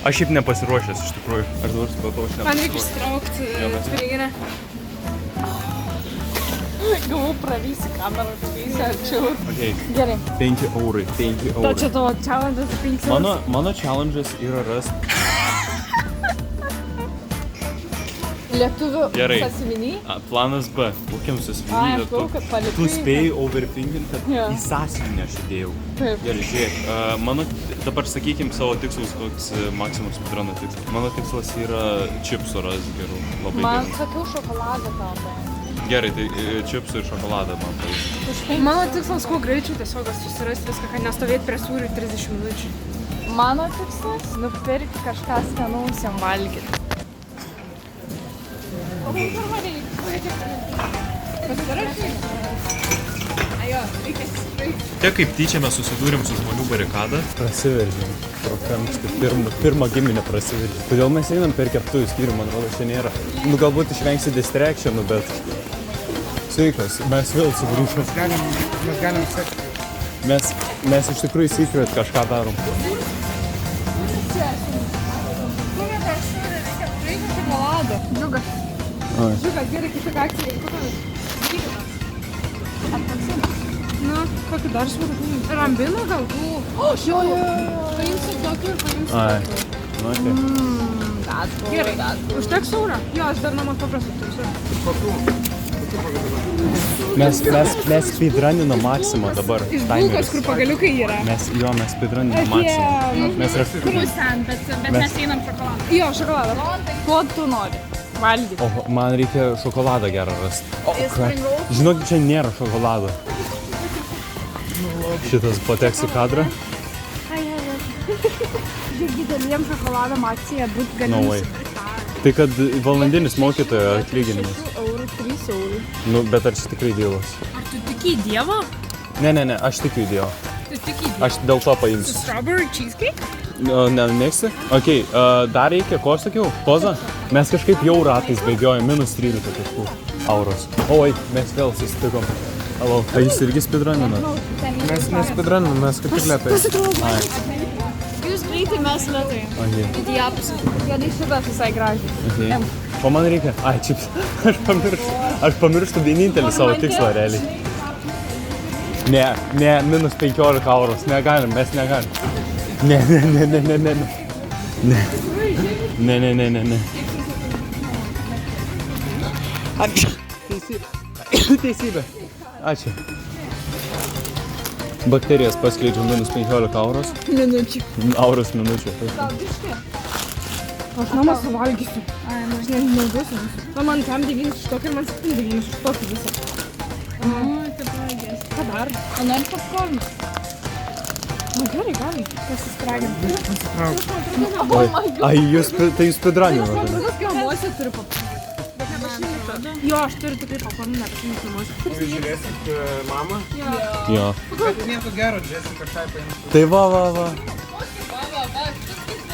Aš šiaip nepasiruošęs iš tikrųjų. Aš dabar supratau, aš nepasiruošęs. Man reikia ištraukti piniginę. Gavau pravysi kamerą, pravysi arčiau. Okay. Gerai. 5 eurai, 5 eurai. To čia tavo challenge'as 5 eurų. Mano challenge'as yra rasti. Lietuvių Gerai. sąsiuviny. Planas B. Kokiam sąsiuviny? Ai, aš galvoju, kad palikai. Tu spėjai overthinking, kad Jo. į sąsiuvinį aš įdėjau. Taip. Gerai, žiūrėk. Mano, dabar sakykim savo tikslus, koks maksimum speedruno tikslas. Mano tikslas yra čipsų ras gerų. Labai Man gerų. sakiau šokoladą tau. Gerai, tai čipsų ir šokoladą man pavyzdžiui. Mano tikslas kuo greičiau tiesiog susirasti viską, kad nestovėti prie sūrių 30 minučių. Mano tikslas nupirkti kažką skanaus jam valgyti. Tiek kaip tyčia mes susidūrėm su žmonių barikada. Prasiveržėm. Pro kamštį. Pirmą giminę prasiveržėm. Kodėl mes einam per keptuvų skyrių, man rodo, čia nėra. Nu, galbūt išvengsi distractionų, bet... Sveikas, mes vėl sugrįžom. Mes galim sekti. Mes iš tikrųjų secret kažką darom. Džiugas. Džiugas, gerai, kaip akcija. Na, kokį dar švarų? Rambino gal? O, jo. Paimsiu tokį ir paimsiu tokį. Nu, okay. Gerai, užteks eurą? Jo, aš dar namas paprastai turiu. Mes speedruninam maksimą dabar. Iš bulkos, kur pagaliukai yra. Mes speedruninam maksimą. Bet mes einam šokoladą. Jo, šokoladą. Ko tu nori? Valgyti. O, man reikia šokoladą gerą rasti. Žinok, čia nėra šokolado. Šitas pateks į kadrą. Dideliem šokoladam akcija būt No galim way. Tai kad valandinis mokytojo atlyginimas. 6 eurų, 3 eurų. Nu, bet ar čia tikrai dievas? Ar tu tiki į Dievą? Ne, aš tikiu į dievą. Tu tiki į Dievą? Aš dėl to paimsiu. Strawberry cheesecake? Ne, mėgsti? Ok, dar reikia, ko aš sakiau? Poza? Mes kažkaip jau ratais bėgiojom, -13 kažkur euros. Oi, mes vėl susitikom. Alo, tai jūs irgi speedruninat? Mes nespeedruninam, mes kaip tik lėtai. Jūs greitai, mes lėtai. Okay. Į apsą. Vienai šitas visai gražiai. Okay. O man reikia? Ai, čips. Aš pamirštu vienintelį savo tikslą realiai. Ne, -15 euros. Negalim, mes negalim. Ne. Teisybė. Ačiū. Bakterijas paskleidžiu -15 euros. Minučių. Euros minučių. Aš namą suvalgysiu. Aš nežinausiu. Na, man tam 9 šitokį ir man 7 šitokį visą. O, tai pradės. Ką dar? O nori popcorną? Nu gerai, gali. Pasistragim. Oi, ai, tai jūs speedruninat. Aš namuose turiu popcorną. Jo, aš turiu tikrai popcorną, nepasiimti namuose. Žiūrėsit mamą? Jo. Bet nieko gero, Jessica kažkai paimsiu. Tai va.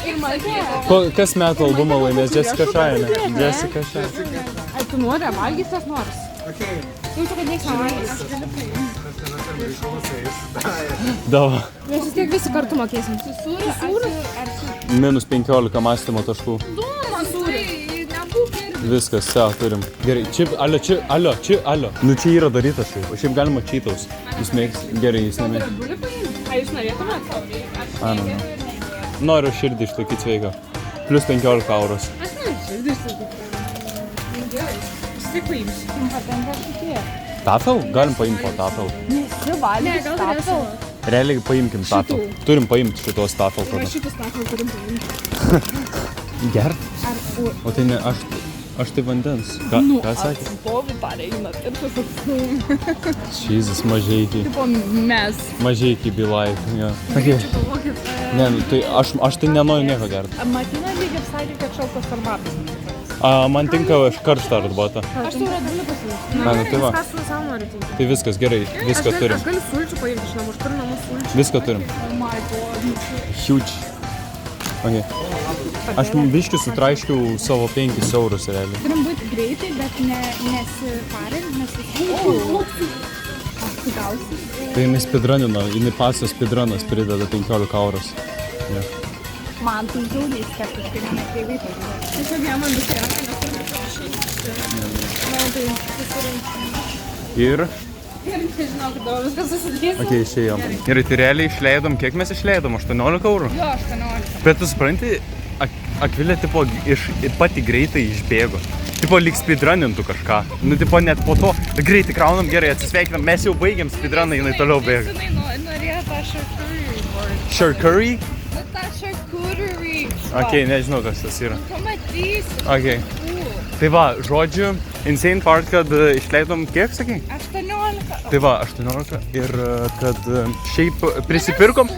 Ir man Kas metų albumą laimės? Jessica Shine. Jessica Shine. Ai, tu nori, valgysi, aš noriu. Okay. Jaučiu, kad nieks nevalgys. Dava. Mes vis tiek visi kartu mokėsim. Su sūriu ar su... -15 mąstymo taškų. Man sūriu. Viskas, turim. Gerai, alio. Nu čia yra darytas šiaip. O šiaip galima cheataus. Jūs mėgs, gerai, jūs nemėgs. A, jūs norėtumėt? Anu. Noriu širdį išlaikyti sveiką. Plius 15 euros. Aš noriu širdį išlaikyti. Gerai, aš tik paimsiu. Jums patenka šitie. Tafel? Galim paimti po tafel. Nesi valgys tafel. Realiai paimkim tafel. Turim paimti šitos tafel Va tada. šitas tafel turim paimti. Gert? O tai ne, aš tai vandens. Ką sakė? Atstovų pareinat ir kažkoks. Jesus, mažeikiai. Tipo mes. Mažeikiai be life, jo. Okay. Ne, nu, tai aš tai nenoriu nieko gerti. Martina lygiai sakė, kad šaltas arbatas. Man tinka karštą arbatą. Aš tau radulį pasiūlysiu. Na, nu tai va. Viskas su savo noriu tinka. Tai viskas, gerai, viską turim. Aš galiu sulčių paimti iš namų, aš turiu namų sulčių. Viską turim. Oh my god. Huge. Okay. Aš biškiu sutraiškiau savo 5 eurus realiai. Turim būti greitai, bet nesiparint, gausi. Tai jinai speedrunino, jinai pasas speedrunas prideda 15 euros. Yeah. Man tai žiauriai skeptiškai, mane kreivai pažiūrėjo. Tiesiog jie man dusirenka, nes turime parašyti. Man tai susirinkti. Ir... Ir nežinau, kad dabar viskas susidės. Ok, išėjom. Ir tai realiai išleidom, kiek mes išleidom? 18 eurų? Jo, 18. Bet tu supranti, Akvilė tipo pati greitai išbėgo. Tipo lyg speedrunintų kažką. Nu, tipo net po to greitai kraunam, gerai atsisveikinam, mes jau baigiam speedruną, jinai toliau bėga. Jinai norėjo tą charcuterie. Charcuterie? Nu, tą charcuterie. Ok, nežinau, kas tas yra. Pamatysi. Ok. Tai va, žodžiu, Insane Park, kad išleidom kiek, sakai? 18. Tai va, 18 ir kad šiaip prisipirkom,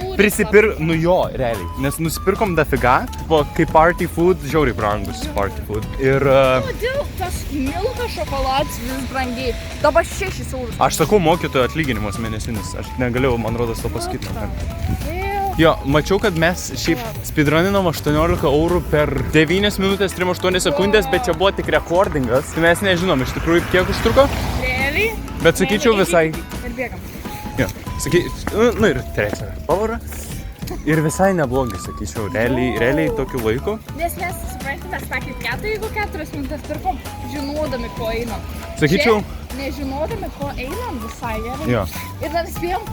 nu jo, realiai, nes nusipirkom dafiga, tipo, kaip party food, žiauriai brangus party food. Ir Kodėl tas milka šokoladas vis brangiai? Dabar 6 eurus. aš sakau mokytojo atlyginimas mėnesinis, aš negalėjau, man rodos, to pasakyti. Jo, mačiau, kad mes šiaip speedruninam 18 eurų per 9 minutės 38 sekundės, bet čia buvo tik rekordingas. Tai mes nežinom iš tikrųjų, kiek užtruko, Realiai? bet sakyčiau visai... Ir bėgam. Jo, nu ir trečią pavarą. Ir visai neblogai, sakyčiau, realiai tokiu laiku. Nes mes, suprantate, mes tą kitą, jeigu 4 minutės pirkom, žinodami, ko einam. Sakyčiau... Čia, nežinodami, ko einam visai gerai. Jo. Ir dar spėjom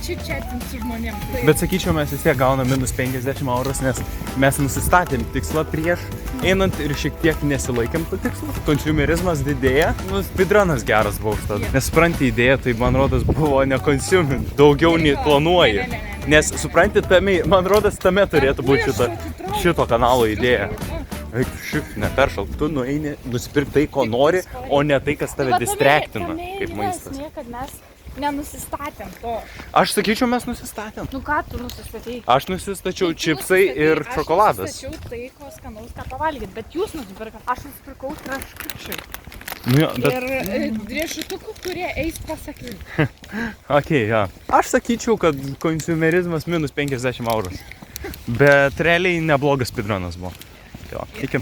chit-chatinti su žmonėm. Tai... Bet sakyčiau, mes vis tiek gaunam minus 50 eurus, nes mes nusistatėm tikslą prieš einant ir šiek tiek nesilaikėm to tikslo. Konsumerizmas didėja, nu speedrunas geras buvo už tada. Nes supranti, idėja, tai man rodos buvo nekonsumint, daugiau nei planuoji. Nes supranti, man rodos, tame turėtų būti šito kanalo idėja. Eik, šif, neperšalk, tu nueini nusipirk tai, ko nori, o ne tai, kas tave distrektina, kaip maistas. Kad mes nenusistatėm to. Aš sakyčiau, mes nusistatėm. Nu ką tu nusistatei? Aš nusistačiau čipsai ir šokoladas. Aš nusistačiau tai, ko skanaus, ką pavalgyti, bet jūs nusipirkat. Aš nusipirkau traškučiai. Nu, jo, bet... Ir riešutukų, kurie eis pasakyti. Ok, jo. Aš sakyčiau, kad konsumerizmas minus 50 eurų. Bet realiai neblogas speedrunas buvo. Jo, iki.